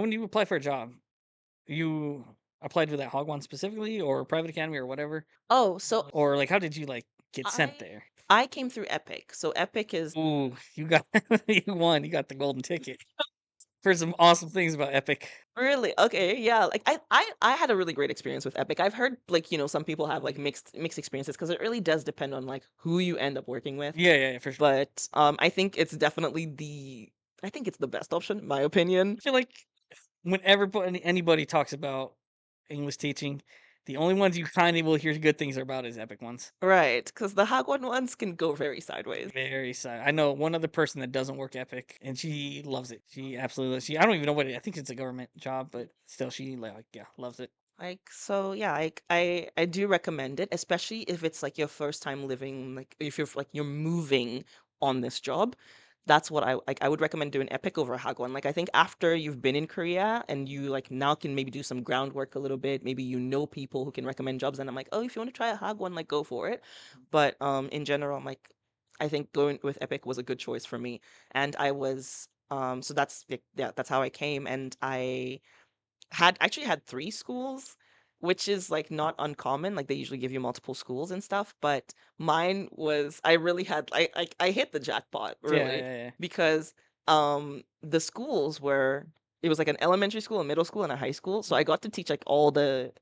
when you apply for a job, you applied to that Hagwon specifically or private academy or whatever? Oh, so Or like how did you like get sent I there? I came through Epic. So Epic is Ooh, you got you won. You got the golden ticket. For some awesome things about Epic. really okay, yeah. Like I had a really great experience with Epic. I've heard like, some people have like mixed experiences because it really does depend on like who you end up working with. Yeah, yeah, yeah, for sure. But I think it's definitely I think it's the best option, in my opinion. I feel like whenever anybody talks about English teaching, the only ones you kind of will hear good things about is Epic ones. Right, because the Hagwon ones can go very sideways. Very sad. I know one other person that doesn't work Epic, and she loves it. She absolutely loves. I don't even know what I think it's a government job, but still, she like yeah loves it. Like, so yeah, I do recommend it, especially if it's like your first time living, like if you're like you're moving on this job. That's what I like. I would recommend doing Epic over Hagwon. Like, I think after you've been in Korea and you like now can maybe do some groundwork a little bit, maybe people who can recommend jobs, and I'm like, oh, if you want to try a Hagwon, like go for it. But in general, I'm like, I think going with Epic was a good choice for me, and I was so that's like, yeah, that's how I came, and I had 3 schools, which is, like, not uncommon, like, they usually give you multiple schools and stuff, but mine was I really had I hit the jackpot, Yeah, really, yeah, yeah. because, the schools were it was, like, an elementary school, a middle school, and a high school, so I got to teach, like, all the,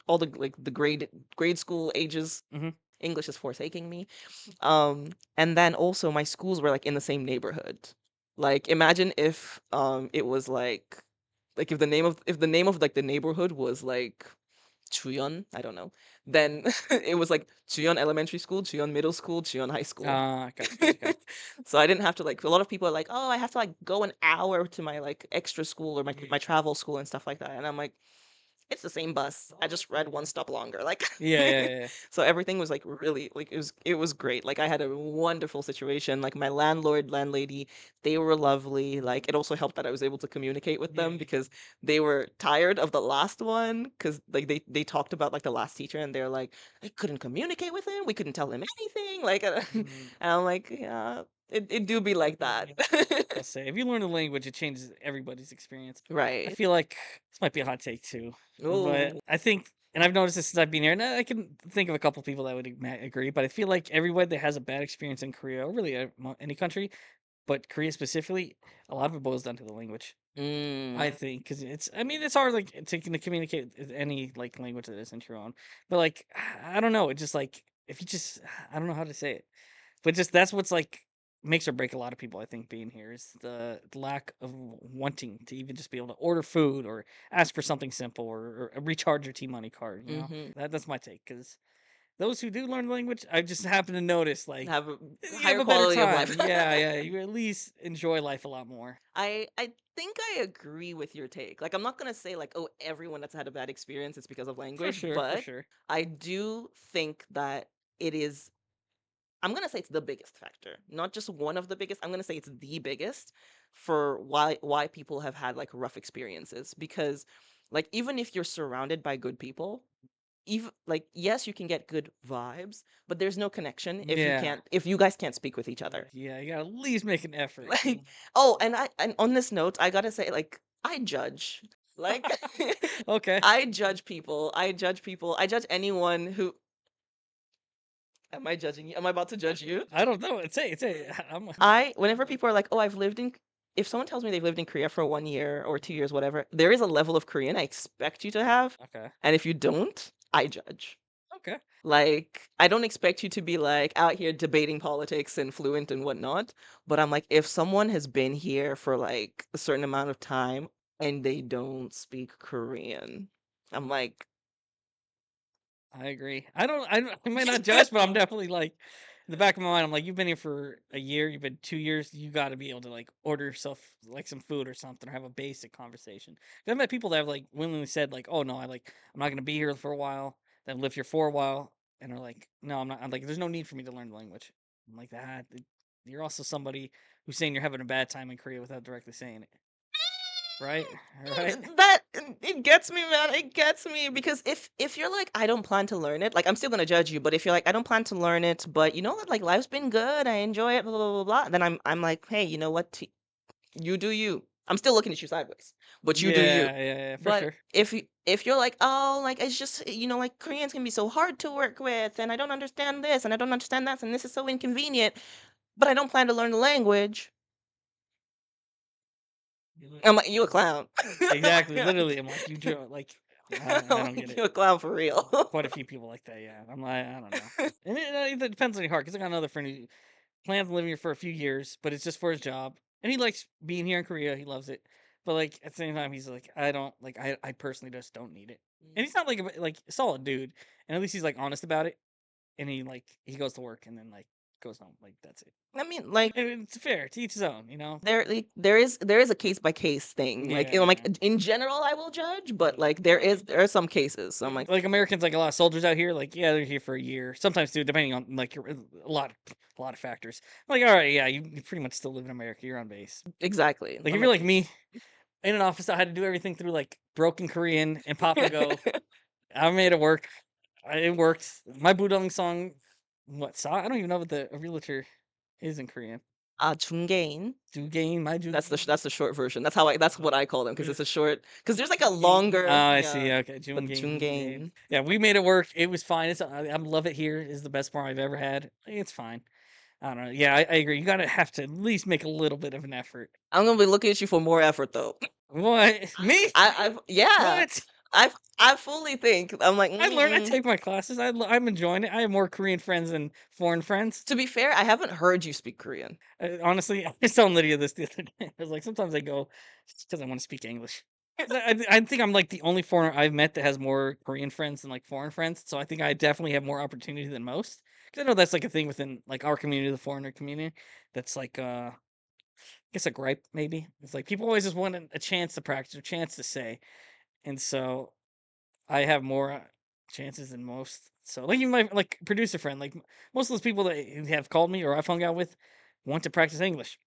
like, the grade school ages. Hmm. English is forsaking me. And then also my schools were, like, in the same neighborhood. Like, imagine if, it was, like, if the name of, like, the neighborhood was, like, Chuyeon, I don't know, then it was, like, Chuyeon Elementary School, Chuyeon Middle School, Chuyeon High School. Gotcha, gotcha, gotcha. So I didn't have to, like a lot of people are like, "Oh, I have to, like, go an hour to my, like, extra school or my travel school and stuff like that," and I'm like, "It's the same bus. I just read 1 stop longer," like Yeah, yeah, yeah, yeah. so everything was, like, really like, it was great, like, I had a wonderful situation, like, my landlord, landlady, they were lovely, like, it also helped that I was able to communicate with them because they were tired of the last one, because like, they talked about, like, the last teacher, and they're like, "I couldn't communicate with him, we couldn't tell him anything," like, and Mhm. I'm like, "Yeah, it do be like that." I'll say if you learn the language, it changes everybody's experience. I Right. feel like this might be a hot take too, but Oh. I think, and I've noticed this since I've been here, and I can think of a couple people that would agree. But I feel like everyone that has a bad experience in Korea, or really any country, but Korea specifically, a lot of it boils down to the language. I Mm. think because I mean, it's hard like to communicate with any like language that isn't your own. But like, I don't know. It just like if you just, I don't know how to say it. But just that's what's like makes or break a lot of people, I think, being here is the lack of wanting to even just be able to order food or ask for something simple or recharge your T Money card. Mhm. That's my take. Because those who do learn the language, I just happen to notice like Have a you have higher a better quality of life. time. Yeah, yeah. You at least enjoy life a lot more. I think I agree with your take. Like, I'm not gonna say like, oh, everyone that's had a bad experience it's because of For language, sure, for but sure. I do think that it is. I'm gonna say it's the biggest factor, not just one of the biggest. I'm gonna say it's the biggest for why people have had like rough experiences because, like, even if you're surrounded by good people, even like yes, you can get good vibes, but there's no connection Yeah. if you guys can't speak with each other. Yeah, you gotta at least make an effort. Like, oh, and on this note, I gotta say, like, I judge. Like, Okay. I judge people. I judge people. I judge anyone who. Am I judging you? Am I about to judge you? I don't know. It's a I'm Whenever people are like, oh, if someone tells me they've lived in Korea for 1 year or 2 years, whatever, there is a level of Korean I expect you to have. okay. And if you don't, I judge. Okay. Like, I don't expect you to be like out here debating politics and fluent and whatnot, but I'm like, if someone has been here for like a certain amount of time and they don't speak Korean, I'm like, I agree. I might not judge, but I'm definitely like in the back of my mind, I'm like, you've been here for a year, you've been 2 years, you gotta be able to like order yourself like some food or something or have a basic conversation. 'Cause I've met people that have like willingly said, like, oh no, I'm not gonna be here for a while, that have lived here for a while, and are like, no, I'm not I'm like, there's no need for me to learn the language. I'm like that. You're also somebody who's saying you're having a bad time in Korea without directly saying it. Right? Right? it gets me, man. It gets me because if you're like, I don't plan to learn it, like I'm still gonna judge you. But if you're like, I don't plan to learn it, but you know what, like life's been good, I enjoy it, blah blah blah blah, blah then I'm like, hey, you know what? You do you. I'm still looking at you sideways, but you do you. Yeah, yeah, yeah, for But sure. if you're like, "Oh, like, it's just, like, Koreans can be so hard to work with, and I don't understand this, and I don't understand that, and this is so inconvenient, but I don't plan to learn the language." I'm like, "You a clown." Exactly, literally, I'm like, "You do like, I I'm don't get like, it." "You a clown for real." Quite a few people like that, yeah. I'm like, I don't know. And it depends on your heart, 'cause I got another friend who plans on living here for a few years, but it's just for his job, and he likes being here in Korea, he loves it. But, like, at the same time, he's like, "I don't like, I personally just don't need it." And he's not like a solid dude, and at least he's, like, honest about it, and he goes to work and then, like, goes home, like, that's it. I mean, like, And it's fair, to each his own, you know? there is a case by case thing. Like, Yeah, yeah. in general, I will judge, but, like, there are some cases. So I'm like, Like, Americans, like, a lot of soldiers out here, like, yeah, they're here for a year, sometimes 2, depending on, like, your a lot of factors. Like, alright, yeah, you pretty much still live in America, you're on base. exactly. Like, if I'm you're like, like me, in an office, I had to do everything through, like, broken Korean and Pop and Go. I made it work. It worked. My Budong song, what, Sa? I don't even know what the a realtor is in Korean. 중개인. Dugain, my Dugain? That's the short version. That's what I call them because it's a short. Because there's like a Junggain. Oh, longer, I see, yeah, okay, but Junggain. 중개인. Yeah, we made it work. It was fine. I love it here. Is the best part I've ever had. It's fine. I don't know. Yeah, I agree. You gotta have to at least make a little bit of an effort. I'm gonna be looking at you for more effort though. What? Me? Yeah, What? I fully think I'm like, I mm-mm. take my classes. I'm enjoying it. I have more Korean friends than foreign friends. To be fair, I haven't heard you speak Korean. Honestly, I was telling Lydia this the other day. I was like, sometimes I go because I want to speak English. 'Cause I think I'm like the only foreigner I've met that has more Korean friends than like foreign friends. So I think I definitely have more opportunity than most. Because I know that's like a thing within like our community, the foreigner community. That's like I guess a gripe maybe. It's like people always just want a chance to practice, a chance to say, and so I have more chances than most. So, like even my like producer friend, like most of those people that have called me or I've hung out with, want to practice English.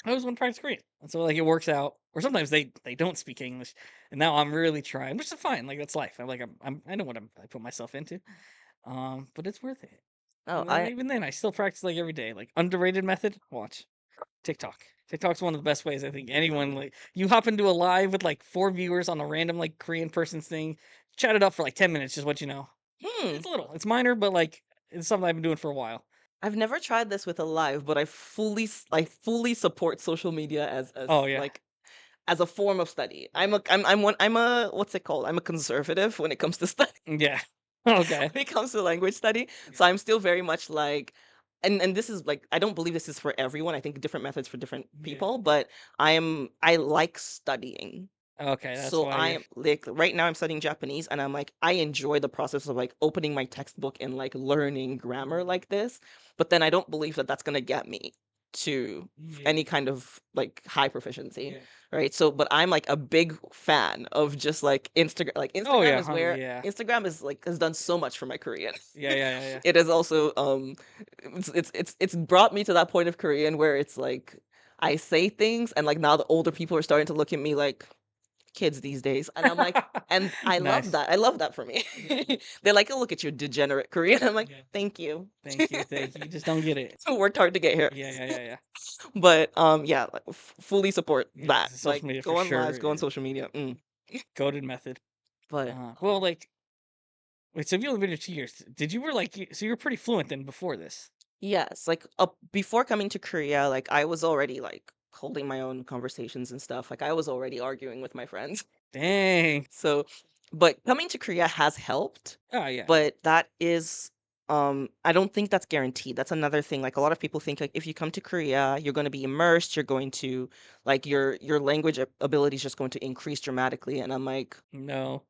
I always want to practice Korean, and so like it works out. Or sometimes they don't speak English, and now I'm really trying, which is fine. Like that's life. I know what I put myself into. But it's worth it. Oh, And then even then, I still practice like every day. Like underrated method. Watch TikTok. TikTok's one of the best ways I think anyone like you hop into a live with like 4 viewers on a random like Korean person's thing, chat it up for like 10 minutes, just what you know. hmm. It's little, it's minor, but like it's something I've been doing for a while. I've never tried this with a live, but I fully support social media as Oh yeah, like as a form of study. I'm a what's it called? I'm a conservative when it comes to study. yeah. Okay. When it comes to language study. So I'm still very much like, and this is like, I don't believe this is for everyone. I think different methods for different Yeah. people, but I like studying. Okay, that's So why I you're. am like, right now I'm studying Japanese, and I'm like, I enjoy the process of like opening my textbook and like learning grammar like this, but then I don't believe that that's going to get me to Yeah. any kind of like high proficiency, Yeah. right? So but I'm like a big fan of just like Instagram. Like Oh Instagram yeah, is where yeah, Instagram is like has done so much for my Korean. yeah, yeah, yeah, yeah. It is also it's brought me to that point of Korean where it's like I say things, and like now the older people are starting to look at me like kids these days, and I'm like, and I love Nice. that. I love that for me. They're like, "Oh, look at your degenerate Korean." I'm like, Yeah. "Thank you." Thank you, thank you. You just don't get it. Worked hard to get here. Yeah, yeah, yeah, yeah. But yeah, like, fully support Yeah, that. social Like media for go on sure lives, go on is social media. goated method. But Well, like, wait, so if you only been here 2 years, did you were like, so you were pretty fluent then before this? yes, like before coming to Korea, like I was already like holding my own conversations and stuff. Like I was already arguing with my friends. Dang. So, but coming to Korea has helped, Oh yeah. but that is I don't think that's guaranteed. That's another thing. Like a lot of people think like if you come to Korea, you're going to be immersed, you're going to like your language ability is just going to increase dramatically, and I'm like, No.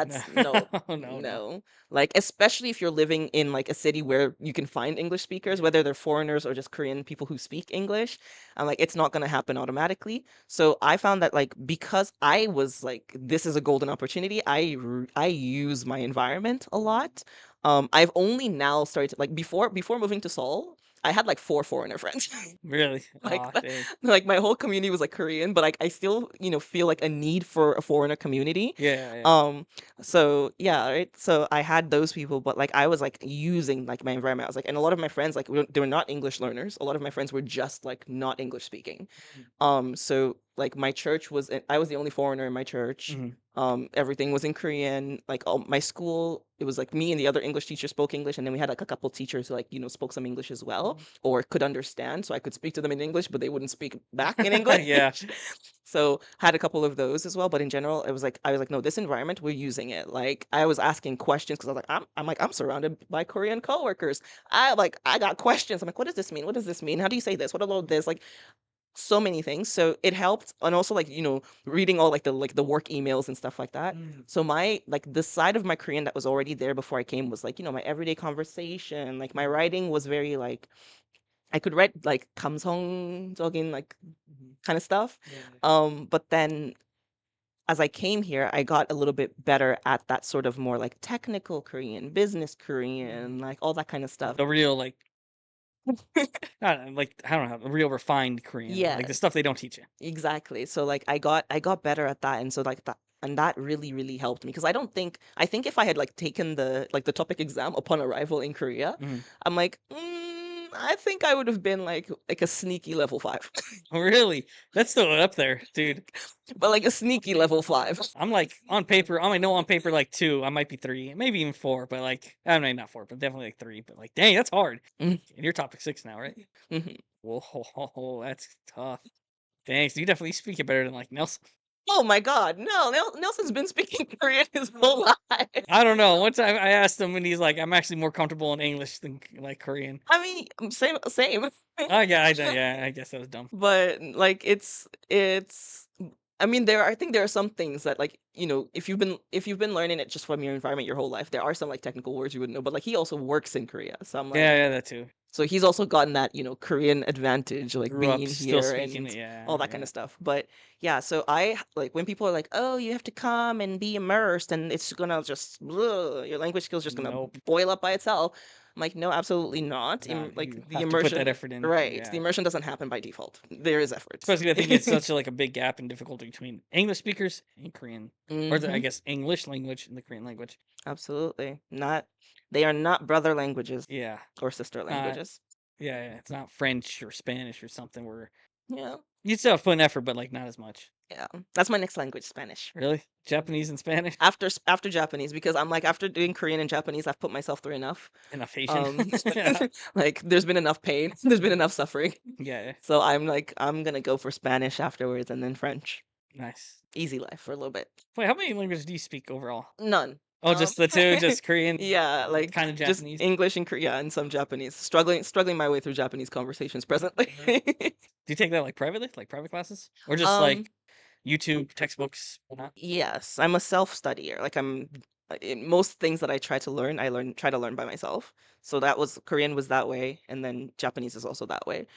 No. that's no, No. No. no. Like, especially if you're living in like a city where you can find English speakers, Yeah. whether they're foreigners or just Korean people who speak English, I'm like, it's not gonna happen automatically. So I found that like because I was like, this is a golden opportunity, I use my environment a lot. I've only now started like before moving to Seoul, I had like four foreigner friends. Really? Like Oh dang. like my whole community was like Korean, but like I still, feel like a need for a foreigner community. Yeah. Yeah. Um, so yeah, right. So I had those people, but like I was like using like my environment. I was like, and a lot of my friends like they were not English learners. A lot of my friends were just like not English speaking. So like my church was I was the only foreigner in my church. Mhm. Everything was in Korean. Like all my school, it was like me and the other English teacher spoke English, and then we had like a couple teachers who like spoke some English as well or could understand. So I could speak to them in English, but they wouldn't speak back in English. Yeah. So had a couple of those as well. But in general, it was like I was like, no, this environment, we're using it. Like I was asking questions because I was like, I'm surrounded by Korean coworkers. I got questions. I'm like, what does this mean? What does this mean? How do you say this? What about this? Like so many things. So it helped. And also like, reading all like the work emails and stuff like that. So my like the side of my Korean that was already there before I came was like, my everyday conversation. Like my writing was very like I could write like 감성적인 like kind of stuff. But then as I came here, I got a little bit better at that sort of more like technical Korean, business Korean, like all that kind of stuff. The real, like, like, I don't know, the real refined Korean, like the Yes. stuff they don't teach you. Exactly. So like I got better at that, and so like that really really helped me because I think if I had like taken the topic exam upon arrival in Korea, Mhm. I'm like I think I would have been like a sneaky level 5. Oh, really? That's still up there, dude. But like a sneaky level 5. I'm like on paper, I might know on paper like 2, I might be 3, maybe even 4, but like I mean not 4, but definitely like 3. But like, dang, that's hard. Mhm. And you're topic 6 now, right? Mhm. Whoa, that's tough. Thanks. You definitely speak it better than like Nelson. Oh my God, no, Nelson's been speaking Korean his whole life. I don't know. One time I asked him and he's like, I'm actually more comfortable in English than like Korean. I mean, same. Oh yeah, I guess that was dumb. But like it's I mean I think there are some things that like if you've been learning it just from your environment your whole life, there are some like technical words you wouldn't know, but like he also works in Korea, so I'm like, Yeah, that too. so he's also gotten that Korean advantage, like Grew up being still here speaking and it. Yeah, all that kind yeah. of stuff. But yeah, so I like when people are like, oh, you have to come and be immersed and it's gonna just your language skills just gonna Nope. boil up by itself. I'm like, no, absolutely not. Nah, Like you the have to put that immersion, effort in. right? The Yeah. immersion doesn't happen by default. There is effort. Especially I think it's such like a big gap in difficulty between English speakers and Korean. Or I Hmm. guess English language and the Korean language. Absolutely. They are not brother languages Yeah. or sister Not languages. yeah, it's not French or Spanish or something where Yeah. you still have fun effort, but like not as much. Yeah. That's my next language, Spanish. Really? Japanese and Spanish? After Japanese, because I'm like after doing Korean and Japanese, I've put myself through enough. Enough Asian. Um Yeah. like there's been enough pain, there's been enough suffering. Yeah. So I'm like I'm gonna go for Spanish afterwards and then French. Nice. Easy life for a little bit. Wait, how many languages do you speak overall? None. Oh, just the 2? Just Korean, Yeah, kind like of just Japanese? English and Korea and some Japanese. Struggling my way through Japanese conversations presently. Do you take that like privately, like private classes, or just Um, like YouTube textbooks? Whatnot? yes, I'm a self-studier. Like in most things that I try to learn, try to learn by myself. So that was Korean was that way, and then Japanese is also that way.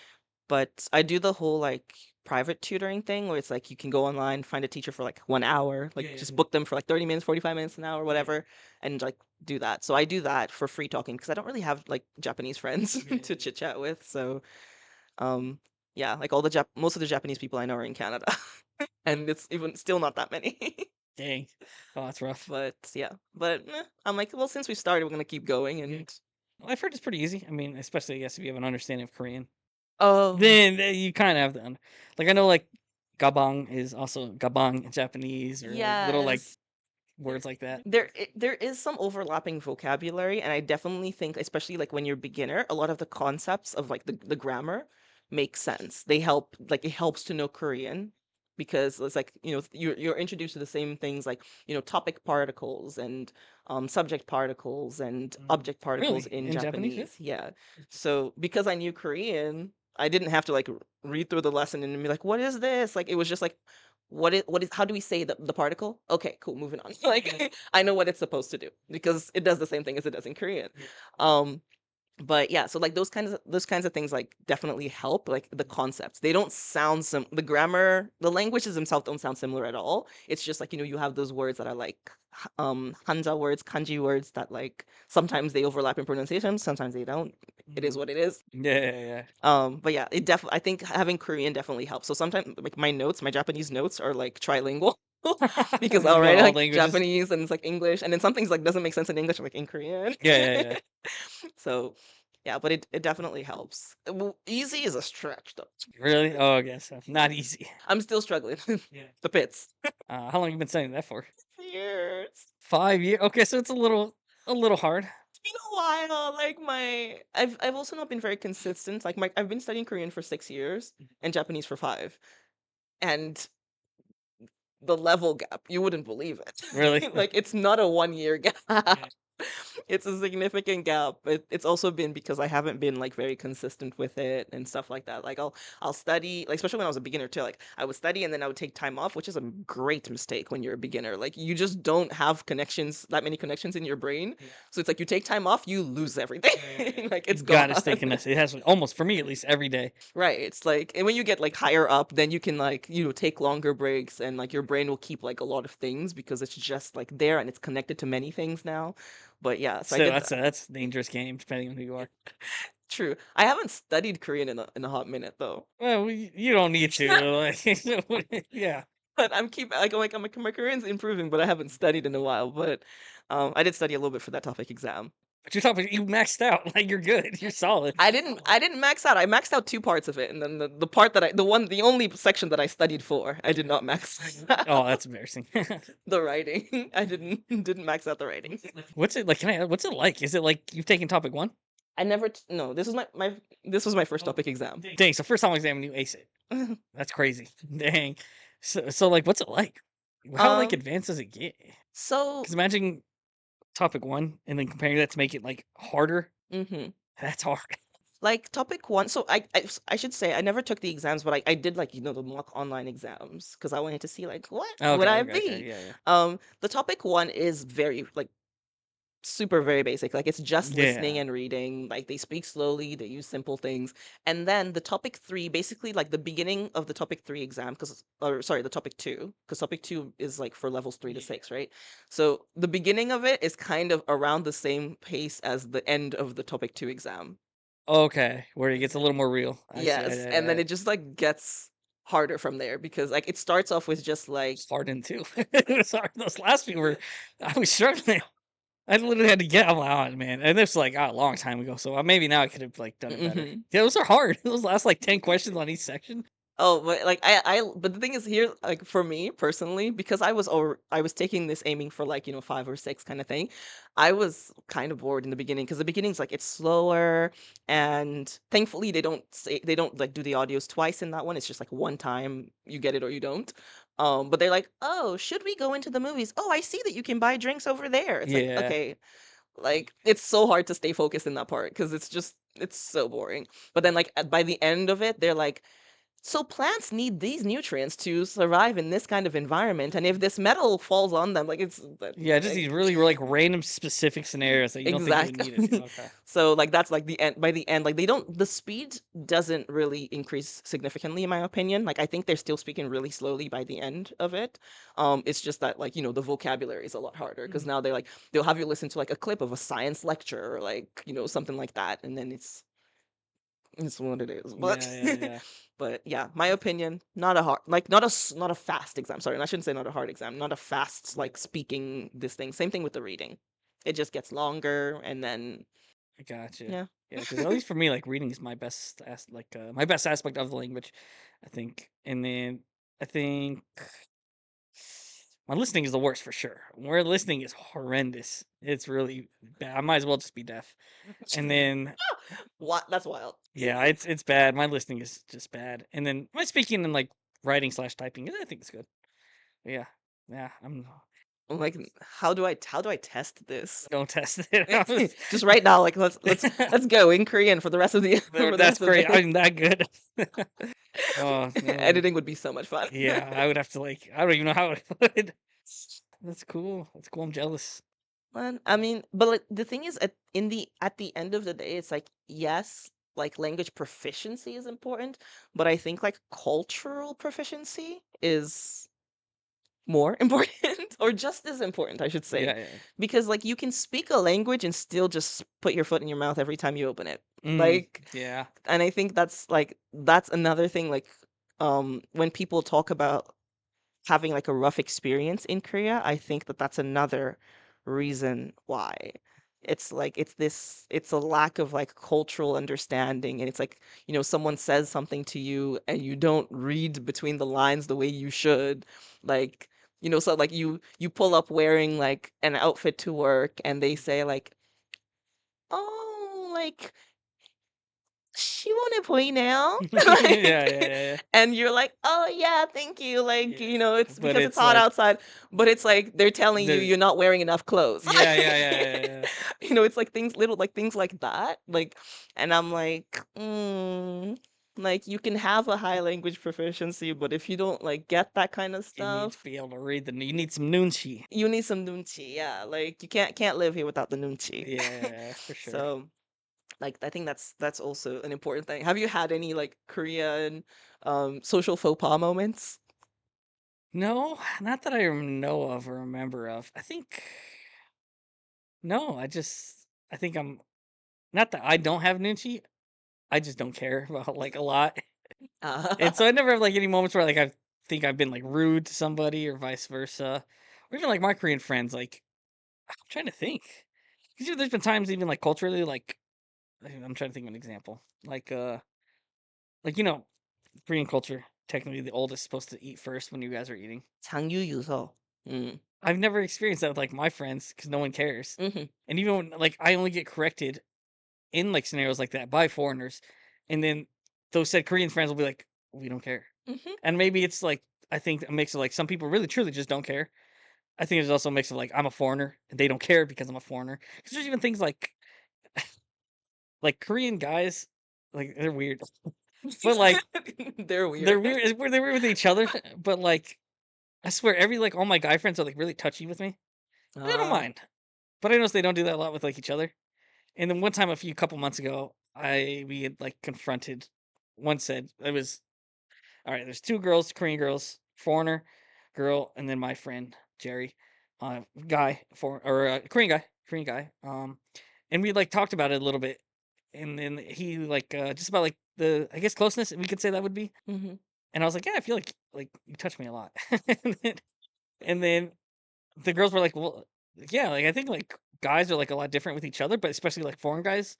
But I do the whole like private tutoring thing where it's like you can go online, find a teacher for like 1 hour, like just book them for like 30 minutes, 45 minutes, an hour, whatever, and like do that. So I do that for free talking because I don't really have like Japanese friends to chit chat with. So um yeah, like most of the Japanese people I know are in Canada. And it's even still not that many. Dang. Oh, that's rough. But yeah, but I'm like, well, since we started, we're gonna keep going. And Well, I've heard it's pretty easy. I mean, especially I guess if you have an understanding of Korean, oh then you kind of have the like I know like gabang is also gabang in Japanese or like little like yes, words like that. there is some overlapping vocabulary, and I definitely think, especially like when you're beginner, a lot of the concepts of like the grammar make sense. They help, like it helps to know Korean because it's like you're introduced to the same things like topic particles and subject particles and object particles Really? in In Japanese? Yeah. Japanese. Yeah. So because I knew Korean, I didn't have to like read through the lesson and be like, what is this? Like it was just like what is how do we say the particle? Okay, cool, moving on. Like I know what it's supposed to do because it does the same thing as it does in Korean. Um but yeah, so like those kinds of things like definitely help, like the concepts. They don't sound the grammar, the languages themselves don't sound similar at all. It's just like you have those words that are like hanja words, kanji words that like sometimes they overlap in pronunciation, sometimes they don't. It is what it is. Yeah. But yeah, I think having Korean definitely helps. So sometimes like my Japanese notes are like trilingual because You I'll know write all like languages. Japanese and it's like English, and then some things like doesn't make sense in English, I'm like in Korean. Yeah. So Yeah, but it definitely helps. Well, easy is a stretch though. Really? Oh, I guess so. Not easy. I'm still struggling. The pits. How long you been studying that for? Years. 5 years. Okay, so it's a little hard. It's been a while. Like I've also not been very consistent. Like I've been studying Korean for 6 years and Japanese for 5. And the level gap, you wouldn't believe Really? it. Like it's not a 1 year gap. It's a significant gap. It's also been because I haven't been like very consistent with it and stuff like that. Like I'll study, like especially when I was a beginner too. Like I would study and then I would take time off, which is a great mistake when you're a beginner. Like you just don't have connections, that many connections in your brain. So it's like you take time off, you lose everything. Like You it's gone. gotta stay connected. It has almost for me at least every day. Right. It's like, and when you get like higher up, then you can like, take longer breaks and like your brain will keep like a lot of things because it's just like there and it's connected to many things now. But yeah, so I So did that's a dangerous game depending on who you are. true. I haven't studied Korean in a hot minute though. Well, you don't need to. Like, yeah. But my Korean's improving, but I haven't studied in a while. But I did study a little bit for that topic exam. But you're talking. You maxed out. Like you're good. You're solid. I didn't max out. I maxed out two parts of it, and then the part that the only section that I studied for, I did not max Oh, out. that's embarrassing. The writing. I didn't max out the writing. What's it like? What's it like? Is it like you've taken topic one? I never no, this was my first topic exam. Dang. So first time exam you ace it. That's crazy. Dang. So like, what's it like? How like Um advanced does it get? so Because imagine topic one and then comparing that to make it like harder. mhm. That's hard. Like topic one, so I should say I never took the exams, but I did like the mock online exams because I wanted to see like what would Okay. I Okay. Okay. be. Yeah. Yeah. The topic one is very like super very basic. Like it's just listening Yeah. and reading. Like they speak slowly, they use simple things. And then the topic three, basically like the beginning of the topic three exam, because or sorry, the topic two, because topic two is like for levels 3 to 6, right? So the beginning of it is kind of around the same pace as the end of the topic two exam. Okay. Where it gets a little more real. I see. Yes. And then it just like gets harder from there because like it starts off with just like Hardened too. Sorry, those last few were. I was struggling. I literally had to get. I'm like, oh man, and this was like a long time ago. So maybe now I could have like done it better. mhm. Yeah, those are hard. Those last like 10 questions on each section. Oh, but like but the thing is here, like for me personally, because I was taking this aiming for like, 5 or 6 kind of thing. I was kind of bored in the beginning because the beginning's like it's slower and thankfully they don't like do the audios twice in that one. It's just like one time you get it or you don't. But they're like, "Oh, should we go into the movies? Oh, I see that you can buy drinks over there." It's like, Yeah, "Okay." Like it's so hard to stay focused in that part because it's so boring. But then like by the end of it, they're like, so plants need these nutrients to survive in this kind of environment, and if this metal falls on them, like it's yeah. Just like these really like random specific scenarios that you don't think you would need it. exactly. Okay. So like that's like the end. By the end, like the speed doesn't really increase significantly in my opinion. Like I think they're still speaking really slowly by the end of it. It's just that like the vocabulary is a lot harder because now they'll have you listen to like a clip of a science lecture or like something like that, and then it's what it is. But Yeah, yeah, yeah. but yeah, my opinion, not a hard like not a fast exam. Sorry, and I shouldn't say not a hard exam, not a fast like speaking this thing. Same thing with the reading. It just gets longer and then I gotcha. yeah. Yeah, because at least for me, like reading is my my best aspect of the language, I think. And then I think my listening is the worst for sure. Where listening is horrendous. It's really bad. I might as well just be deaf. And then What? That's wild. yeah, it's bad. My listening is just bad. And then my speaking and like writing slash typing, I think it's good. But yeah, yeah. I'm I'm like, how do I test this? don't test it. I was- Just right now, like let's go in Korean for the rest of the for the That's rest of the great. day. I'm that good. Oh no. Editing would be so much fun. Yeah, I would have to like. I don't even know how I would. That's cool. That's cool. I'm jealous. Man, I mean, but like the thing is, at the end of the day, it's like yes, like language proficiency is important, but I think like cultural proficiency is more important or just as important, I should say, Yeah, yeah. because like you can speak a language and still just put your foot in your mouth every time you open it, Mm, like, yeah. and I think that's another thing, like, when people talk about having like a rough experience in Korea, I think that that's another reason why. It's like it's a lack of like cultural understanding, and it's like, someone says something to you and you don't read between the lines the way you should. Like, so like you pull up wearing like an outfit to work and they say like, "Oh, like 시원해 보이네요." Yeah, yeah, Like, yeah, yeah. and you're like, "Oh yeah, thank you." Like, Yeah, it's but because it's it's hot like outside, but it's like they're telling you the you're not wearing enough clothes. yeah, yeah, yeah, yeah, yeah. It's like things like that. Like, and I'm like, like you can have a high language proficiency, but if you don't like get that kind of You need to stuff, be able to read you need some nunchi. you need some nunchi. Yeah, like you can't live here without the nunchi. Yeah, yeah, yeah, for sure. So, like, I think that's also an important thing. Have you had any like Korean social faux pas moments? No, not that I know of or remember of. I think no, I think I'm not that I don't have nunchi. I just don't care about like a lot. And Uh, so I never have like any moments where like I think I've been like rude to somebody or vice versa. Or even like my Korean friends, like I'm trying to think. Because there's been times even like culturally, like I'm trying to think of an example. Like Korean culture, technically the oldest is supposed to eat first when you guys are eating. 장유유서. Mm. I've never experienced that with like my friends because no one cares. Mhm. And even when like I only get corrected in like scenarios like that by foreigners, and then those said Korean friends will be like, "We don't care." Mhm. And maybe it's like I think a mix of like some people really truly just don't care. I think there's also a mix of like I'm a foreigner and they don't care because I'm a foreigner. Because there's even things like Korean guys, like they're weird, but like They're weird. they're weird with each other. But like I swear, like all my guy friends are like really touchy with me. I don't Uh, mind, but I noticed they don't do that a lot with like each other. And then one time, couple months ago, we had like confronted. One said it was all right. There's two girls, Korean girls, foreigner girl, and then my friend Jerry, guy for or Korean guy. And we like talked about it a little bit, and then he like just about like the I guess closeness we could say that would be. mhm. And I was like, yeah, I feel like you touch me a lot. And then the girls were like, well, yeah, like I think like guys are like a lot different with each other, but especially like foreign guys.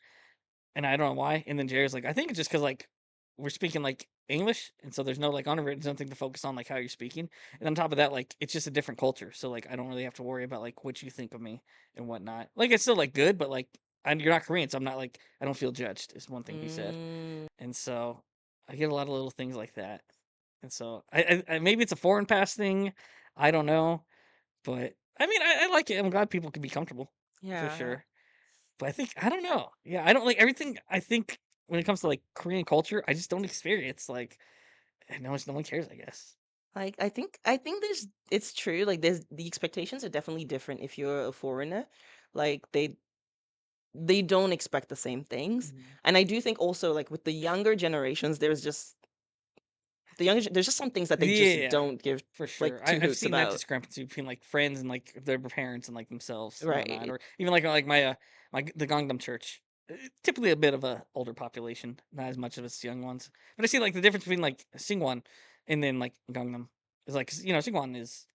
And I don't know why. And then Jerry's like, I think it's just because like we're speaking like English, and so there's no like underwritten something to focus on like how you're speaking. And on top of that, like it's just a different culture, so like I don't really have to worry about like what you think of me and whatnot. Like it's still like good, but like and you're not Korean, so I'm not like I don't feel judged. Is one thing he said, Mm, and so I get a lot of little things like that. And so I maybe it's a foreign pass thing. I don't know, but I mean I like it. I'm glad people can be comfortable for yeah. sure. But I think I don't know. Yeah, I don't like everything. I think when it comes to like Korean culture, I just don't experience like no one cares. I guess. Like I think it's true. Like there's the expectations are definitely different if you're a foreigner. Like they don't expect the same things. Mhm. And I do think also like with the younger generations, there's just some things that they just Yeah, don't give for like sure. two I've hoots seen that about. discrepancy between like friends and like their parents and like themselves and whatnot, Right. or even like the Gangnam Church. Typically a bit of a older population, not as much of as young ones. But I see like the difference between like Singwon and then like Gangnam is like 'cause, Singwon is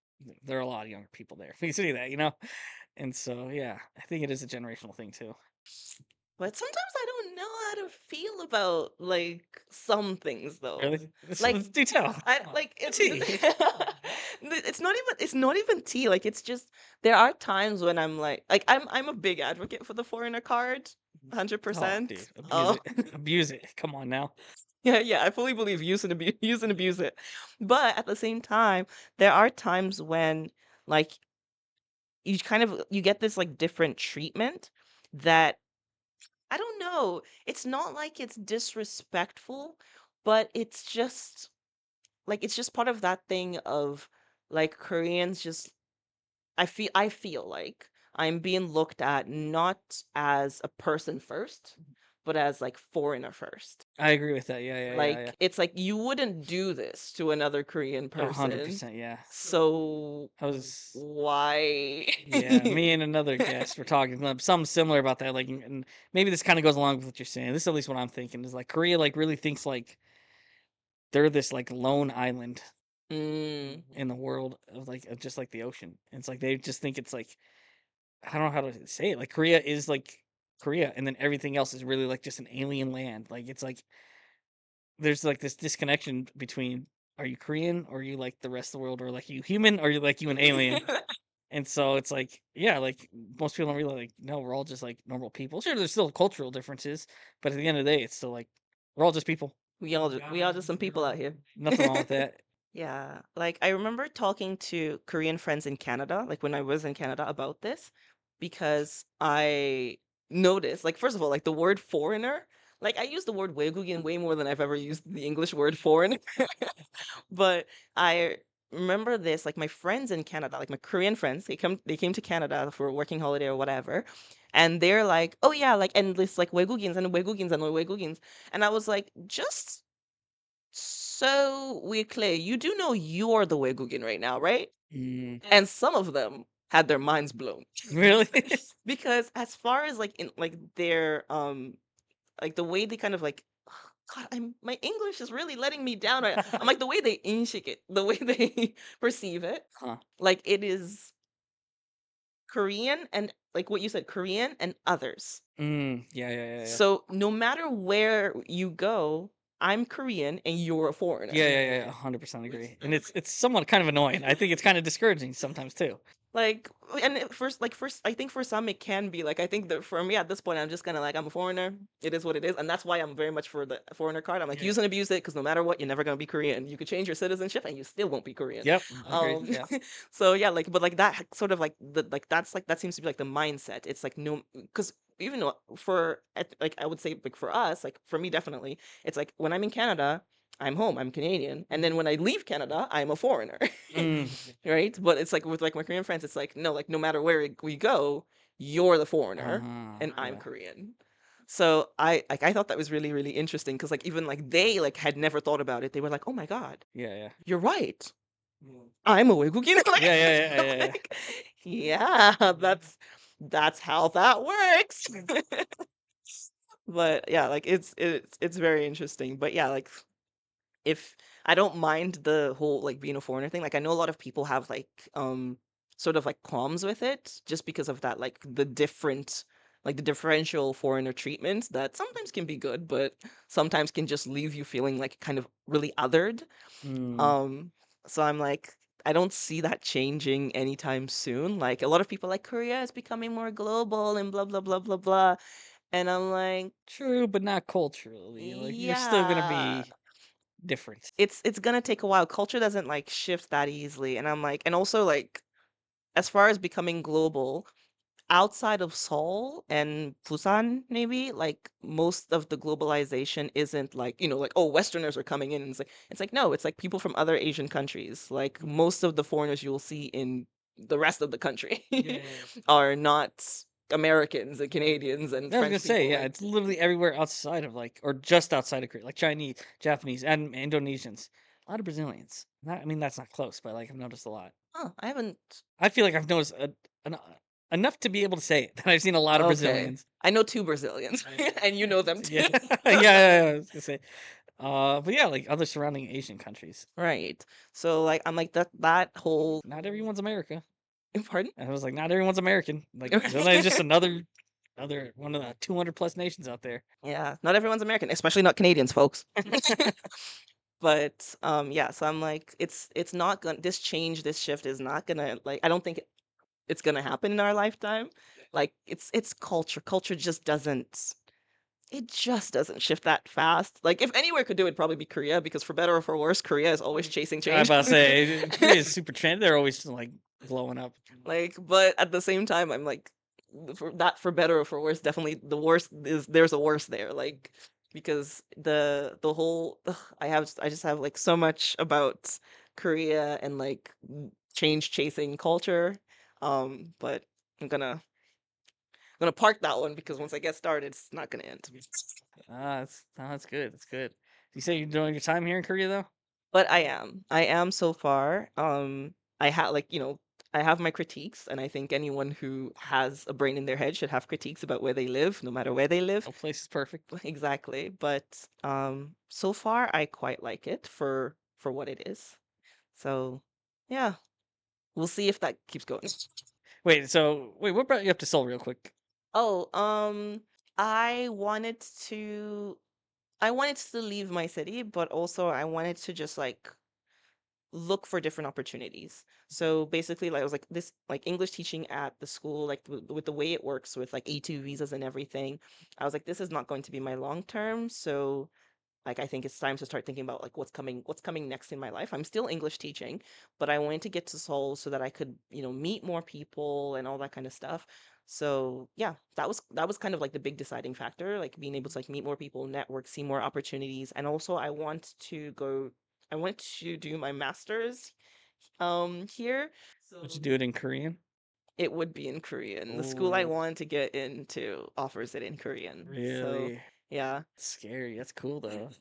there are a lot of younger people there. You see that. And so yeah, I think it is a generational thing too. But sometimes I don't know how to feel about like some things though. Really, let's Like do tell. I Come on, like the it's tea. it's not even tea. Like it's just there are times when I'm a big advocate for the foreigner card, Oh, dude, 100%. abuse it, abuse it. Come on now. Yeah, yeah, I fully believe use and abuse it. But at the same time, there are times when like you get this like different treatment that I don't know. It's not like it's disrespectful, but it's just part of that thing of like Koreans just I feel like I'm being looked at not as a person first, but as like foreigner first. I agree with that. Yeah, yeah, yeah, yeah. Like it's like you wouldn't do this to another Korean A hundred person. percent. Yeah. So I was. why? Yeah, me and another guest were talking something similar about that. Like, and maybe this kind of goes along with what you're saying. This is at least what I'm thinking is like Korea, like really thinks like they're this like lone island Mm, in the world of like just like the ocean. And it's like they just think it's like I don't know how to say it. Like Korea is like Korea, and then everything else is really like just an alien land. Like it's like there's like this disconnection between are you Korean or are you like the rest of the world or like you human or you like you an alien? And so it's like, yeah, like most people don't really like, no, we're all just like normal people. Sure, there's still cultural differences, but at the end of the day, it's still like we're all just people. We all just some people out here. Nothing wrong with that. Yeah, like I remember talking to Korean friends in Canada, like when I was in Canada about this, because I noticed, like, first of all, like the word foreigner, like I use the word 외국인 way more than I've ever used the English word foreign. But I remember this, like my friends in Canada, like my Korean friends, they came to Canada for a working holiday or whatever, and they're like, oh yeah, like and this like 외국인s and 외국인s and 외국인s, and I was like, just so we're clear, you do know you're the 외국인 right now, right? Mm, And some of them had their minds blown. really? Because as far as like in like their like the way they kind of like God, my English is really letting me down. I'm like the way they inshik it, the way they perceive it, Huh. like it is Korean and like what you said, Korean and others. Yeah, yeah, yeah, yeah. So no matter where you go, I'm Korean and you're a foreigner. Yeah, yeah, yeah, yeah, 100% agree. And it's somewhat kind of annoying. I think it's kind of discouraging sometimes too. Like, and first, I think for some it can be like, I think that for me at this point, I'm just kind of like, I'm a foreigner. It is what it is, and that's why I'm very much for the foreigner card. I'm like, use and abuse it because no matter what, you're never gonna be Korean. You could change your citizenship and you still won't be Korean. Yep, agreed. Um, Yeah. so yeah, like, but like that sort of like that's like that seems to be like the mindset. It's like no, because even though like I would say like for us, like for me definitely, it's like when I'm in Canada. I'm home, I'm Canadian. And then when I leave Canada, I'm a foreigner. Mm, Right? But it's like with like my Korean friends, it's like, no, like no matter where we go, you're the foreigner and I'm yeah. Korean. So I thought that was really, really interesting because like even like they like had never thought about it. They were like, oh my God, Yeah, yeah. you're right. I'm a 외국인. Yeah, yeah, yeah, I'm yeah, yeah. like, yeah, that's how that works. But yeah, like it's very interesting. But yeah, like if I don't mind the whole like being a foreigner thing. Like I know a lot of people have like sort of like qualms with it just because of that like the differential foreigner treatment that sometimes can be good, but sometimes can just leave you feeling like kind of really othered. Mm, Um so I'm like I don't see that changing anytime soon. Like a lot of people like Korea is becoming more global and blah blah blah blah blah. And I'm like, true, but not culturally. Like you're still gonna yeah, be different. it's gonna take a while. Culture doesn't like shift that easily. And I'm like, and also like as far as becoming global, outside of Seoul and Busan, maybe like most of the globalization isn't like, like, oh, Westerners are coming in. And it's like no, it's like people from other Asian countries. Like most of the foreigners you'll see in the rest of the country are not Americans and Canadians and I was gonna French say, people. yeah, Like, it's literally everywhere outside of like, or just outside of Korea, like Chinese, Japanese, and Indonesians. A lot of Brazilians. I mean, that's not close, but like I've noticed a lot. oh, I haven't. I feel like I've noticed an, enough to be able to say it, that I've seen a lot of Okay. Brazilians. I know two Brazilians, and you know them Yeah, too. yeah, yeah, yeah, I was gonna say. But yeah, like other surrounding Asian countries. Right. So like I'm like that whole Not everyone's America. pardon? And I was like, not everyone's American. Like Brazil is just another one of the 200 plus nations out there. Yeah, not everyone's American, especially not Canadians, folks. But yeah, so I'm like it's not gonna this change, this shift is not gonna like I don't think it's gonna happen in our lifetime. Like it's culture. Culture just doesn't shift that fast. Like if anywhere could do it, it'd probably be Korea because for better or for worse, Korea is always chasing I change. about to say Korea is super trendy. They're always like blowing up. Like, but at the same time, I'm like, for better or for worse, definitely the worst is there's a worse there. Like, because the whole I just have like so much about Korea and like change chasing culture. But I'm gonna park that one because once I get started, it's not gonna end. That's good. That's good. You say you're doing your time here in Korea though? But I am so far. I have like, I have my critiques, and I think anyone who has a brain in their head should have critiques about where they live, no matter where they live. No place is perfect. Exactly. But so far I quite like it for what it is. So yeah, we'll see if that keeps going. Wait, what brought you up to Seoul real quick? Oh, I wanted to I wanted to leave my city, but also I wanted to just like look for different opportunities. So basically, like I was like this, like English teaching at the school, like with the way it works with like A2 visas and everything. I was like, this is not going to be my long term. So like I think it's time to start thinking about like what's coming next in my life. I'm still English teaching, but I wanted to get to Seoul so that I could, meet more people and all that kind of stuff. So yeah, that was kind of like the big deciding factor, like being able to like meet more people, network, see more opportunities. And also I want to do my master's here. Would So you do it in Korean? it would be in Korean. The school I Oh, wanted to get into offers it in Korean. So really? yeah. Scary. That's cool though.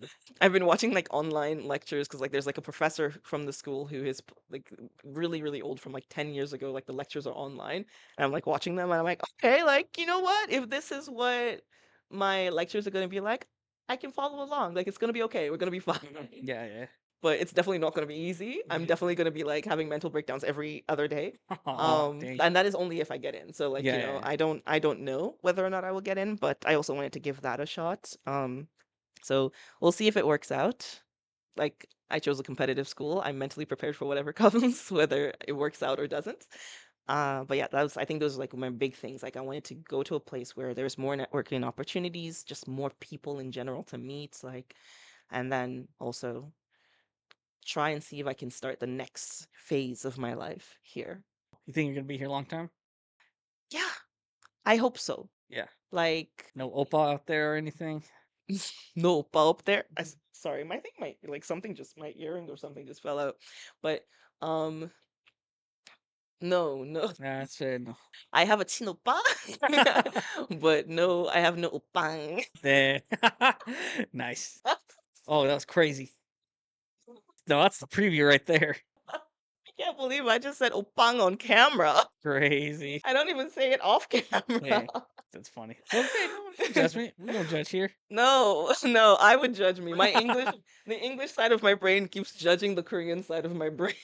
I've been watching like online lectures because like there's like a professor from the school who is like really really old from like 10 years ago. Like the lectures are online, and I'm like watching them and I'm like, okay, like you know what, if this is what my lectures are going to be like, I can follow along. Like it's going to be okay, we're going to be fine. Yeah, yeah. But it's definitely not going to be easy. I'm definitely going to be like having mental breakdowns every other day. Oh, dang. And that is only if I get in. So like, Yeah, yeah, yeah. I don't know whether or not I will get in, but I also wanted to give that a shot. So we'll see if it works out. Like I chose a competitive school. I'm mentally prepared for whatever comes, whether it works out or doesn't. But yeah, I think those are like my big things. Like I wanted to go to a place where there's more networking opportunities, just more people in general to meet, like, and then also try and see if I can start the next phase of my life here. You think you're gonna be here long time? Yeah, I hope so. Yeah. Like No oppa out there or anything? no bulb there. Sorry, my thing might like something just my earring or something just fell out. But um no, no. Nah, that's fair enough. I have a chinopa, but no, I have no opang. There. Nice. Oh, that was crazy. No, that's the preview right there. I can't believe I just said opang on camera. Crazy. I don't even say it off Yeah, camera. that's funny. It's okay. No judgment. We don't judge here. No, no, I would judge me. The English side of my brain keeps judging the Korean side of my brain.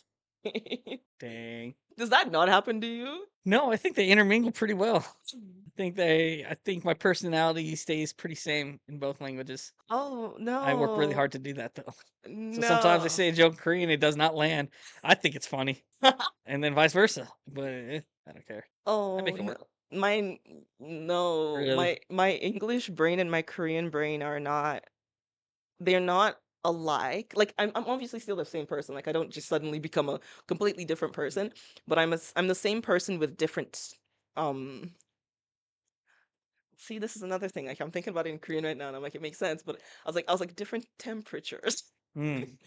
Dang. Does that not happen to you? No, I think they intermingle pretty well. I think my personality stays pretty same in both languages. Oh, I work really no. hard to do that though. So sometimes I No. say a joke in Korean, it does not land. I think it's funny, and then vice versa. But I don't care. I Oh, make it no. work. Mine, no. Really. My English brain and my Korean brain are not, they're not alike. Like I'm obviously still the same person. Like I don't just suddenly become a completely different person, but I'm the same person with different um see, this is another thing. Like I'm thinking about it in Korean right now and I'm like it makes sense, but I was like different temperatures. Mm.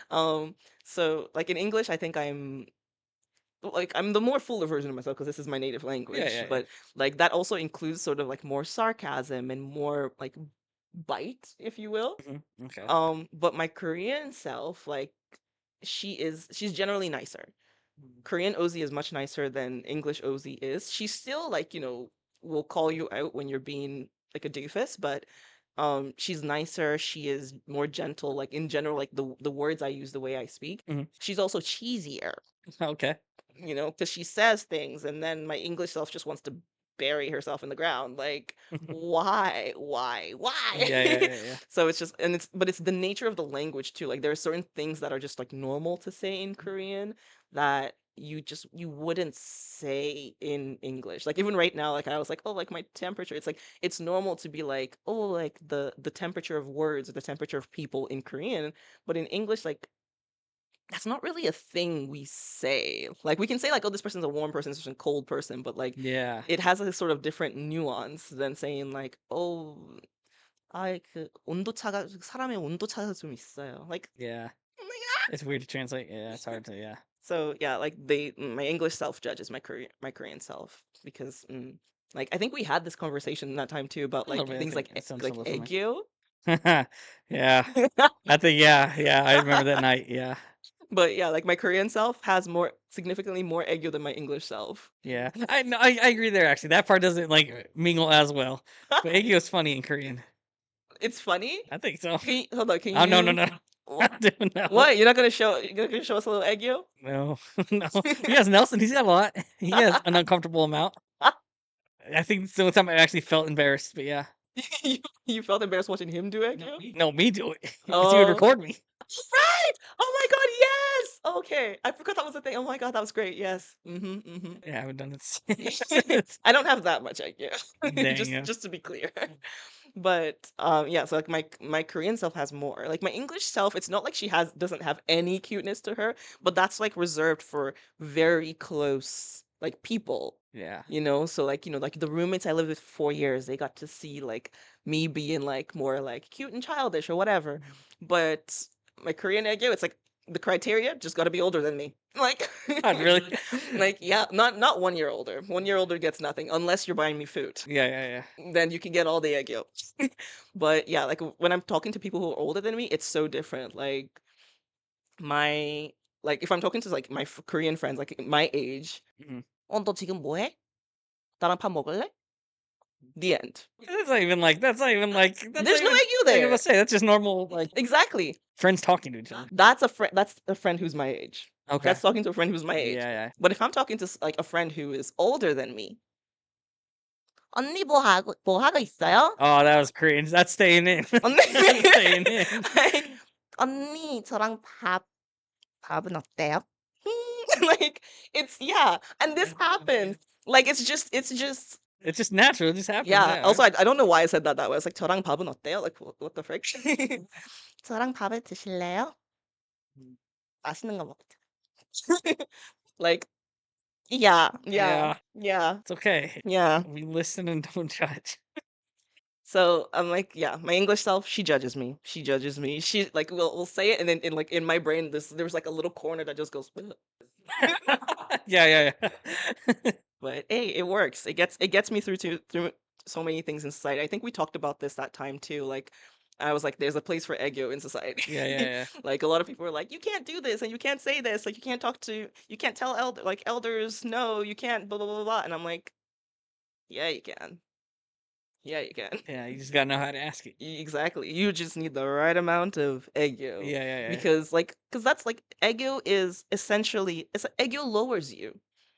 Um so like in English I think I'm the more fuller version of myself because this is my native Yeah, language, yeah, yeah. but like that also includes sort of like more sarcasm and more like bite, if you will. Okay. But my Korean self, like she's generally nicer. Korean Ozzy is much nicer than English Ozzy is. She's still like, will call you out when you're being like a doofus, but she's nicer, she is more gentle, like in general, like the words I use, the way I speak. Mhm. She's also cheesier, Okay. because she says things and then my English self just wants to bury herself in the ground. Like, why? Why? Yeah, yeah, yeah, yeah. So it's just, and but it's the nature of the language too. Like, there are certain things that are just like normal to say in Korean that you wouldn't say in English. Like, even right now, like, I was like, oh, like my temperature. It's like, it's normal to be like, oh, like the temperature of words or the temperature of people in Korean. But in English, like, that's not really a thing we say. Like we can say like, "Oh, this person's a warm person, this person's a cold person," but like Yeah, it has a sort of different nuance than saying like, "Oh, 아이 그 온도차가 사람의 온도차가 좀 있어요." Like, yeah. I'm like, "Ah!" It's weird to translate. Yeah, it's hard to. Yeah, So yeah, like my English self judges my Korean self because like I think we had this conversation that time too about a little like bit. I things think it sounds a like little familiar. aegyo. Yeah, I think. Yeah, yeah. I remember that night. Yeah, But yeah, like my Korean self has more significantly more aegyo than my English self. yeah. I no, I agree there. Actually, that part doesn't like mingle as well. But Aegyo is funny in Korean. It's funny. I think so. Hold on, can Oh no, no, you no. Wha I don't know. what? You're not gonna show us a little egg yolk? No, no. Yes, Nelson, he's got a lot. He has an uncomfortable amount. I think it's the only time I actually felt embarrassed, but yeah. You felt embarrassed watching him do egg yolk? No, me do it because he would Oh. record me. Right! Oh my god, yes! Okay, I forgot that was a thing. Oh my god, that was great, yes. Mhm, mhm. Yeah, I haven't done it since. I don't have that much IQ, Dang, yeah. just to be clear. But, yeah, so, like, my Korean self has more. Like, my English self, it's not like she doesn't have any cuteness to her, but that's, like, reserved for very close, like, people, Yeah. you know? So, like, like, the roommates I lived with for 4 years, they got to see, like, me being, like, more, like, cute and childish or whatever. But my Korean egg, it's like the criteria just gotta be older than me. Like God, really? like, yeah, not 1 year older. 1 year older gets nothing unless you're buying me food. Yeah, yeah, yeah. Then you can get all the egg yolks. But yeah, like when I'm talking to people who are older than me, it's so different. My like if I'm talking to like my Korean friends, like my age, Mhm. 너 지금 뭐 해? 나랑 밥 먹을래? The end. That's not There's no even egg yolk like I there. was say, that's just normal, like, Exactly. friends talking to each other. That's a friend who's my age. Okay. That's talking to a friend who's my age. Yeah, yeah. But if I'm talking to like a friend who is older than me, 언니 뭐 하고 있어요? Oh, that was cringe. That's staying in. 언니 That's staying in. like 언니 저랑 밥은 어때요? Like it's yeah, and this happens. Like it's just It's just natural, it just happens, yeah. yeah. Also, I don't know why I said that way. I was like 저랑 밥은 어때요? Like what the frick? 저랑 밥을 드실래요? 맛있는 거 먹자. Like yeah, yeah, Yeah, yeah, it's okay. yeah. We listen and don't judge. So I'm like, yeah, my English self, she judges me. She judges me. She like will say it, and then in my brain, there's like a little corner that just goes. "Ugh." Yeah, yeah, yeah. But hey, it works. It gets me through so many things in society. I think we talked about this that time too. Like I was like, there's a place for eggo in society. Yeah, yeah, yeah. Like a lot of people are like, you can't do this and you can't say this. Like you can't tell elders no, you can't blah blah blah blah. And I'm like, yeah, you can. Yeah, you can. Yeah, you just gotta know how to ask it. Exactly. You just need the right amount of eggo Yeah, yeah, yeah. because that's like eggo is essentially eggo lowers you.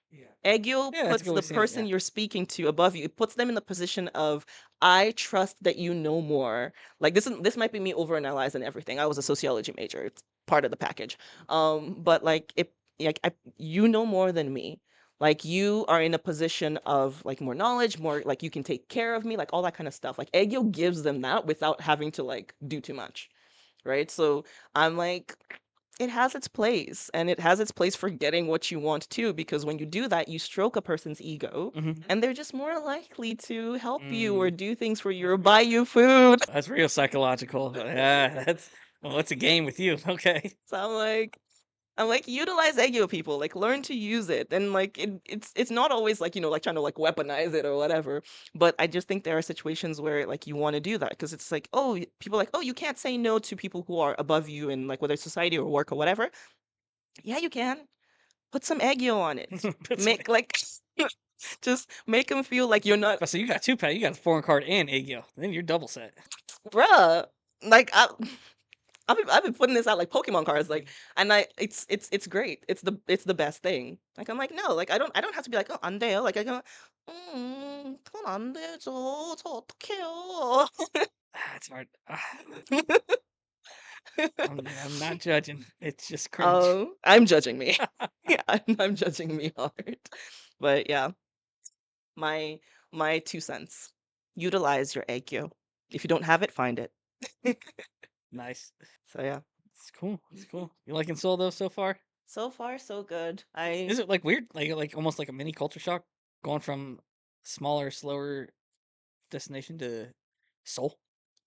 Yeah. Egyo Yeah, that's a puts good way the of saying it, person yeah. you're speaking to above you. It puts them in the position of, I trust that you know more. Like this might be me overanalyzing everything. I was a sociology major. It's part of the package. But like it like you know more than me. Like you are in a position of like more knowledge, more like you can take care of me, like all that kind of stuff. Like Egyo gives them that without having to like do too much. Right. So I'm like, it has its place, and it has its place for getting what you want too, because when you do that, you stroke a person's ego, Mhm. and they're just more likely to help you or Mm, do things for you or buy you food. that's real psychological. Yeah, that's well, it's a game with you. Okay. So I'm like, utilize ego, people. Like, learn to use it, and like, it's not always like like trying to like weaponize it or whatever. But I just think there are situations where like you want to do that because it's like, oh, people are like, oh, you can't say no to people who are above you in like whether it's society or work or whatever. Yeah, you can. Put some eggio on it. That's Make like just make them feel like you're not so you got 2 pack, you got a foreign card and Aegyo. Then you're double set. bruh. Like I've been putting this out like Pokemon cards, like, and it's great. It's the best thing. Like I'm like, no, like I don't have to be like, oh, 안 돼요. Like I go, 그건 안 되죠. 저 어떡해요. It's hard. I'm not judging. It's just cringe. Oh, I'm judging me. Yeah, I'm judging me hard. But yeah, my my 2 cents. Utilize your eggyo. If you don't have it, find it. Nice. So yeah. It's cool. It's cool. You liking Seoul though so far? So far, so good. Is it like weird, like almost like a mini culture shock, going from smaller, slower destination to Seoul?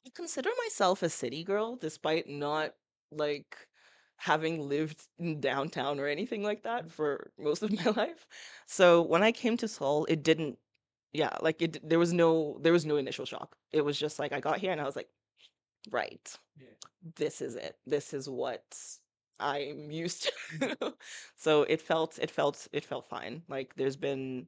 I consider myself a city girl despite not like having lived in downtown or anything like that for most of my life. So when I came to Seoul, it didn't yeah, like there was no initial shock. It was just like I got here and I was like, right, this is it. This is what I'm used to. So it felt fine. Like there's been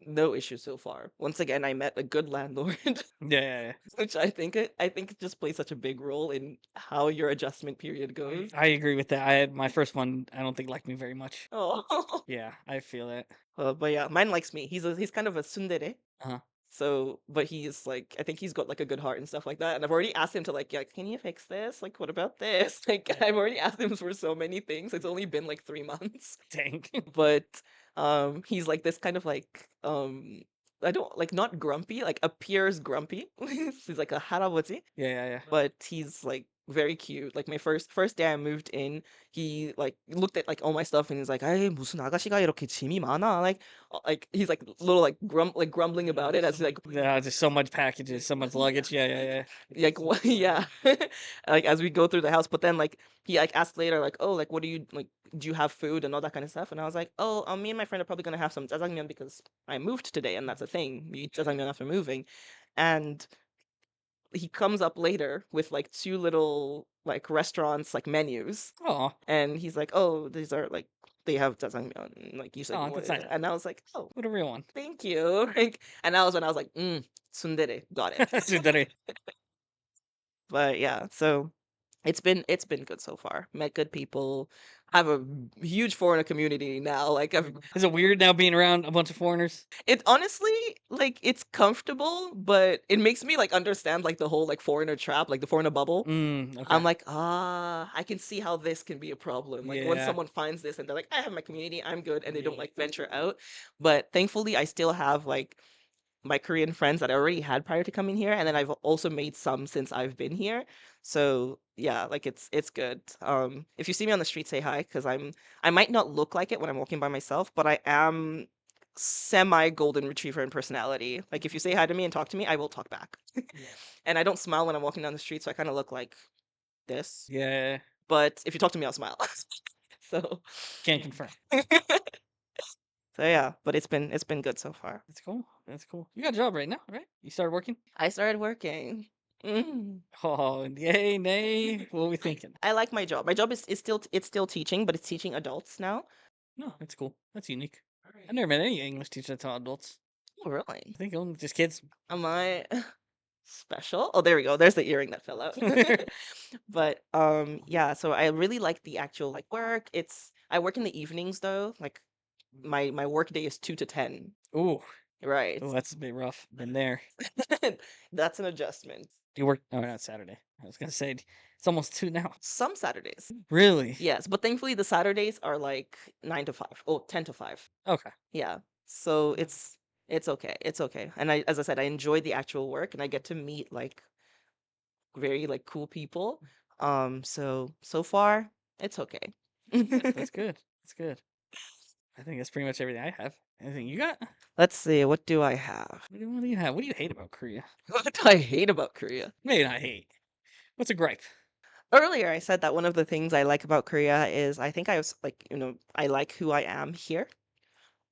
no issue so far. Once again, I met a good landlord, Yeah, yeah, yeah. which I think it just plays such a big role in how your adjustment period goes. I agree with that. I had my first one. I don't think liked me very much. Oh, Yeah, I feel that. but yeah, mine likes me. He's kind of a tsundere. Uh-huh. So, but he's like, I think he's got like a good heart and stuff like that. And I've already asked him to like, yeah, can you fix this? Like, what about this? Like, Yeah. I've already asked him for so many things. It's only been like 3 months, Dang. but he's like this kind of like I don't like not grumpy, like appears grumpy. He's like a harabochi, Yeah, yeah, yeah. but he's like very cute. Like my first day I moved in, he like looked at like all my stuff and he's like, "아이 무슨 아가씨가 이렇게 짐이 많아?" Like he's like little like grumbling about it as like Yeah, just so much packages, so much luggage. Yeah, yeah, yeah. yeah, like as we go through the house. But then like he like asked later like, "Oh, like what do you like? Do you have food and all that kind of stuff?" And I was like, "Oh, me and my friend are probably gonna have some jjajangmyeon because I moved today and that's a thing. You eat jjajangmyeon after moving." And he comes up later with like two little like restaurants like menus Oh, and he's like, "Oh, these are like they have jjajangmyeon like you said oh, you that's wanted nice. it." And I was like, "Oh, What a real one. thank you." Like, and that was when I was like, tsundere, got it." Sudare. But yeah, so it's been good so far. Met good people. Have a huge foreigner community now. Like I've Is it weird now being around a bunch of foreigners? it honestly like it's comfortable, but it makes me like understand like the whole like foreigner trap, like the foreigner bubble. Okay. I'm like, I can see how this can be a problem. Like when Yeah. someone finds this and they're like, I have my community, I'm good, and they don't like venture out. But thankfully, I still have like my Korean friends that I already had prior to coming here, and then I've also made some since I've been here. So yeah, like it's good. If you see me on the street, say hi because I might not look like it when I'm walking by myself, but I am semi golden retriever in personality. Like if you say hi to me and talk to me, I will talk back. And I don't smile when I'm walking down the street, so I kind of look like this. Yeah. But if you talk to me, I'll smile. So Can't confirm. so yeah, but it's been good so far. That's cool. That's cool. You got a job right now, right? You started working? I started working. Mm. Oh, yay, nay. What are we thinking? I like my job. My job is still it's still teaching, but it's teaching adults now. No, that's cool. That's unique. I never met any English teacher that taught adults. Oh, really? I think only just kids. Am I special? Oh, there we go. There's the earring that fell out. But yeah, so I really like the actual like work. It's I work in the evenings though. Like my work day is 2 to 10. Ooh, Right. oh, that's a bit rough. Been there. That's an adjustment. Do you work? Oh, not Saturday. I was gonna say it's almost 2 now. Some Saturdays. Really? Yes, but thankfully the Saturdays are like 9 to 5. Oh, 10 to 5. Okay. Yeah. So it's okay. It's okay. And I as I said, I enjoy the actual work and I get to meet like very like cool people. So far it's okay. That's good. That's good. I think that's pretty much everything I have. Anything you got? Let's see, what do I have? What do you have? What do you hate about Korea? What do I hate about Korea? Maybe not hate. What's a gripe? Earlier I said that one of the things I like about Korea is I think I was like, I like who I am here.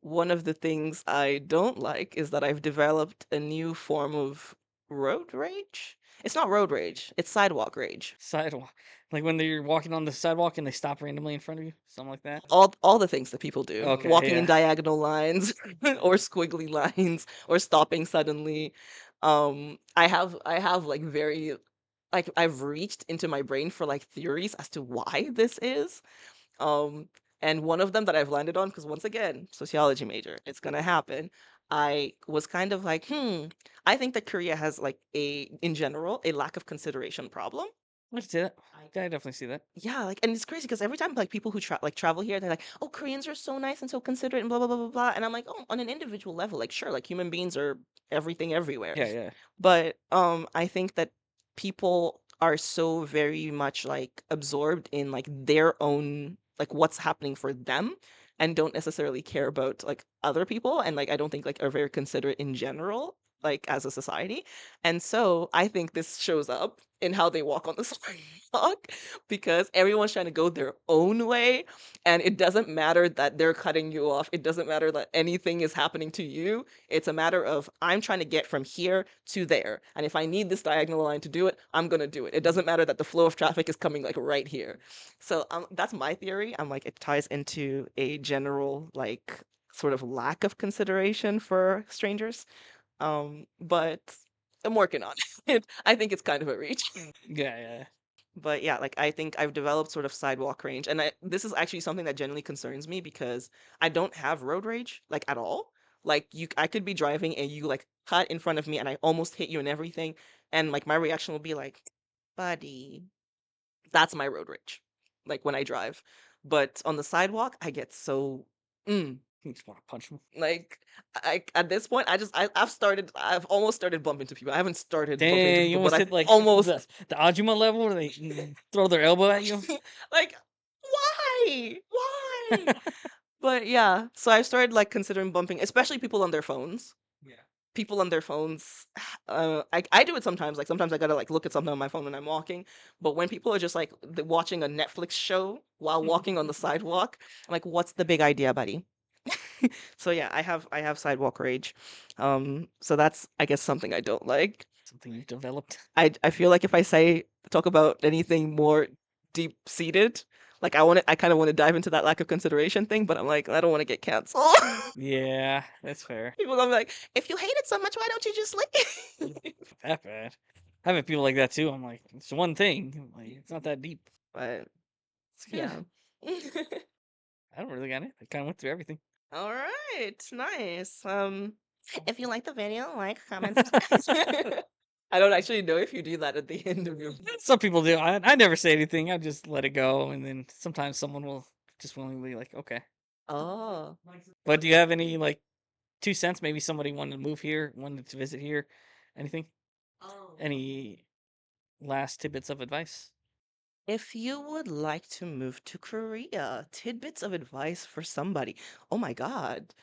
One of the things I don't like is that I've developed a new form of road rage. It's not road rage, it's sidewalk rage. Sidewalk. Like when you're walking on the sidewalk and they stop randomly in front of you? Something like that? All the things that people do, Okay, walking in yeah. diagonal lines or squiggly lines or stopping suddenly. I have like very like I've reached into my brain for like theories as to why this is. Um, and one of them that I've landed on, because once again, sociology major, it's gonna happen. I was kind of like, I think that Korea has like in general, a lack of consideration problem. I can see that. Yeah, I definitely see that. Yeah, like, and it's crazy because every time like people who travel here, they're like, "Oh, Koreans are so nice and so considerate and blah blah blah blah blah," and I'm like, "Oh, on an individual level, like, sure, like human beings are everything everywhere." Yeah, yeah. But I think that people are so very much like absorbed in like their own like what's happening for them and don't necessarily care about like other people and like I don't think like are very considerate in general like as a society. And so I think this shows up in how they walk on the sidewalk because everyone's trying to go their own way and it doesn't matter that they're cutting you off. It doesn't matter that anything is happening to you. It's a matter of I'm trying to get from here to there. And if I need this diagonal line to do it, I'm going to do it. It doesn't matter that the flow of traffic is coming like right here. So that's my theory. I'm like, it ties into a general like sort of lack of consideration for strangers. But I'm working on it. I think it's kind of a reach. Yeah, yeah. But yeah, like I think I've developed sort of sidewalk range, and this is actually something that genuinely concerns me because I don't have road rage like at all. Like I could be driving and you like cut in front of me, and I almost hit you and everything, and like my reaction will be like, "Buddy," that's my road rage. Like when I drive, but on the sidewalk, I get so. Mm, You just want to punch him. like at this point, I've almost started bumping into people. I haven't started bumping into Dang, you people, but almost I've hit like almost the Ajuma level where they throw their elbow at you. like, why? Why? But yeah, so I started like considering bumping, especially people on their phones. People on their phones. I do it sometimes. Like sometimes I gotta like look at something on my phone when I'm walking. But when people are just like watching a Netflix show while walking on the sidewalk, I'm like, what's the big idea, buddy? So yeah, I have sidewalk rage. So that's I guess something I don't like. Something you've developed. I feel like if I say talk about anything more deep seated, like I kind of want to dive into that lack of consideration thing, but I'm like I don't want to get canceled. Yeah, that's fair. People gonna be like, if you hate it so much, why don't you just like? That bad. I have people like that too. I'm like, it's one thing. I'm like, it's not that deep. But It's good. yeah. I don't really got it. I kind of went through everything. All right, nice. If you like the video, like, comment, subscribe. I don't actually know if you do that at the end of your. Some people do. I never say anything. I just let it go, and then sometimes someone will just willingly like, okay. Oh. But do you have any like 2 cents? Maybe somebody wanted to move here, wanted to visit here. Anything? Any last tidbits of advice? If you would like to move to Korea, tidbits of advice for somebody. Oh my God.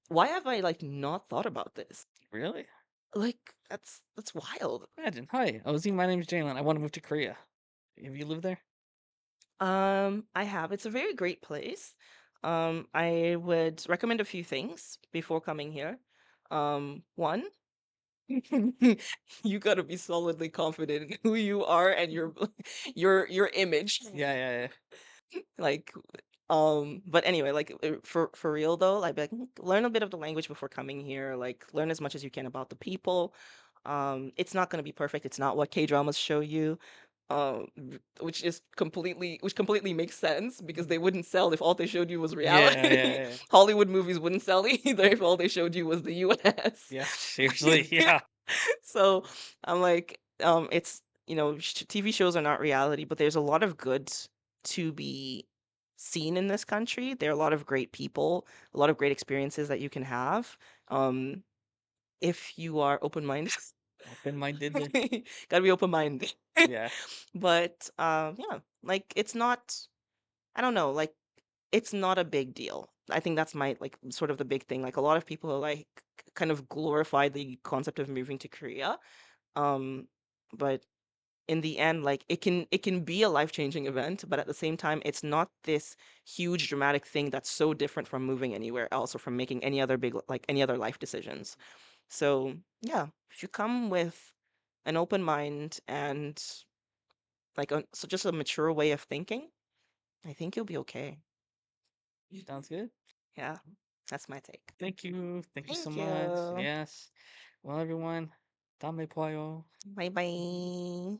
Why have I like not thought about this? Really? Like that's wild. Imagine. Hi, Ozzy. My name is Jalen. I want to move to Korea. Have you lived there? I have. It's a very great place. I would recommend a few things before coming here. One, you gotta be solidly confident in who you are and your your image. Yeah, yeah, yeah. Like, but anyway, like for real though, like, learn a bit of the language before coming here. Like, learn as much as you can about the people. It's not gonna be perfect. It's not what K dramas show you. Which completely makes sense because they wouldn't sell if all they showed you was Yeah, reality. yeah, yeah. Hollywood movies wouldn't sell either if all they showed you was the US. Yeah, seriously. Yeah. So I'm like, it's TV shows are not reality, but there's a lot of good to be seen in this country. There are a lot of great people, a lot of great experiences that you can have. Um, if you are open-minded, Open-minded. gotta be open-minded. Yeah. But yeah, like it's not. I don't know, like it's not a big deal. I think that's my like sort of the big thing. Like a lot of people like kind of glorify the concept of moving to Korea. Um, but in the end, like it can be a life-changing event, but at the same time, it's not this huge dramatic thing that's so different from moving anywhere else or from making any other like any other life decisions. So yeah, if you come with an open mind and like so just a mature way of thinking, I think you'll be okay. Sounds good. Yeah, that's my take. Thank you. Thank you so Thank much. you. Yes. Well, everyone, dame poyo. Bye bye.